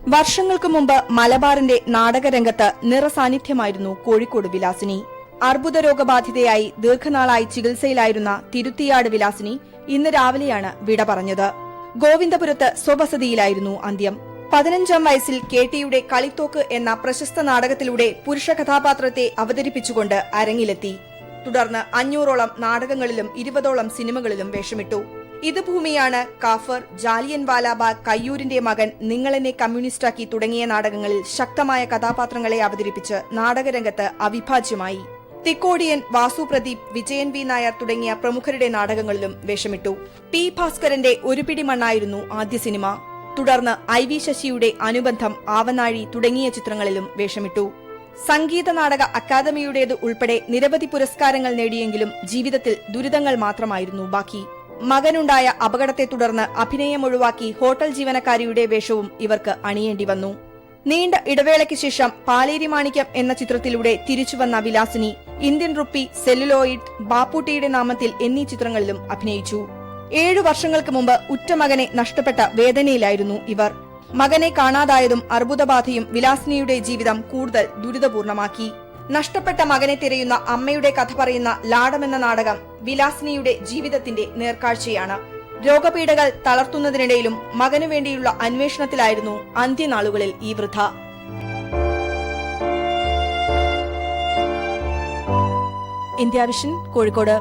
വർഷങ്ങൾക്ക് മുമ്പ് മലബാറിന്റെ നാടകരംഗത്ത് നിറസാന്നിധ്യമായിരുന്നു കോഴിക്കോട് വിലാസിനി. അർബുദ രോഗബാധിതയായി ദീർഘനാളായി ചികിത്സയിലായിരുന്ന തിരുത്തിയാട് വിലാസിനി ഇന്ന് രാവിലെയാണ് വിട പറഞ്ഞത്. ഗോവിന്ദപുരത്ത് സ്വവസതിയിലായിരുന്നു അന്ത്യം. 15-ാം വയസ്സിൽ KT-യുടെ കളിത്തോക്ക് എന്ന പ്രശസ്ത നാടകത്തിലൂടെ പുരുഷ കഥാപാത്രത്തെ അവതരിപ്പിച്ചുകൊണ്ട് അരങ്ങിലെത്തി. തുടർന്ന് 500ഓളം നാടകങ്ങളിലും 20ഓളം സിനിമകളിലും വേഷമിട്ടു. ഇത് ഭൂമിയാണ്, കാഫർ, ജാലിയൻ വാലാബാഗ്, കയ്യൂരിന്റെ മകൻ, നിങ്ങളെന്നെ കമ്മ്യൂണിസ്റ്റാക്കി തുടങ്ങിയ നാടകങ്ങളിൽ ശക്തമായ കഥാപാത്രങ്ങളെ അവതരിപ്പിച്ച് നാടകരംഗത്ത് അവിഭാജ്യമായി. തിക്കോടിയൻ, വാസു പ്രദീപ്, വിജയൻ വി നായർ തുടങ്ങിയ പ്രമുഖരുടെ നാടകങ്ങളിലും വേഷമിട്ടു. P. ഭാസ്കരന്റെ ഒരു പിടി മണ്ണായിരുന്നു ആദ്യ സിനിമ. തുടർന്ന് IV ശശിയുടെ അനുബന്ധം, ആവനാഴി തുടങ്ങിയ ചിത്രങ്ങളിലും വേഷമിട്ടു. സംഗീത നാടക അക്കാദമിയുടേത് ഉൾപ്പെടെ നിരവധി പുരസ്കാരങ്ങൾ നേടിയെങ്കിലും ജീവിതത്തിൽ ദുരിതങ്ങൾ മാത്രമായിരുന്നു ബാക്കി. മകനുണ്ടായ അപകടത്തെ തുടർന്ന് അഭിനയം ഒഴിവാക്കി ഹോട്ടൽ ജീവനക്കാരിയുടെ വേഷവും ഇവർക്ക് അണിയേണ്ടി വന്നു. നീണ്ട ഇടവേളയ്ക്ക് ശേഷം പാലേരി മാണിക്യം എന്ന ചിത്രത്തിലൂടെ തിരിച്ചുവന്ന വിലാസിനി ഇന്ത്യൻ റുപ്പി, സെല്ലുലോയിഡ്, ബാപ്പുട്ടിയുടെ നാമത്തിൽ എന്നീ ചിത്രങ്ങളിലും അഭിനയിച്ചു. 7 വർഷങ്ങൾക്ക് മുമ്പ് ഉറ്റ മകനെ നഷ്ടപ്പെട്ട വേദനയിലായിരുന്നു ഇവർ. മകനെ കാണാതായതും അർബുദബാധയും വിലാസിനിയുടെ ജീവിതം കൂടുതൽ ദുരിതപൂർണമാക്കി. നഷ്ടപ്പെട്ട മകനെ തിരയുന്ന അമ്മയുടെ കഥ പറയുന്ന ലാടമെന്ന നാടകം വിലാസിനിയുടെ ജീവിതത്തിന്റെ നേർക്കാഴ്ചയാണ്. രോഗപീഠകൾ തളർത്തുന്നതിനിടയിലും മകനു വേണ്ടിയുള്ള അന്വേഷണത്തിലായിരുന്നു അന്ത്യനാളുകളിൽ ഈ വൃദ്ധ. India vision, Kozhikode.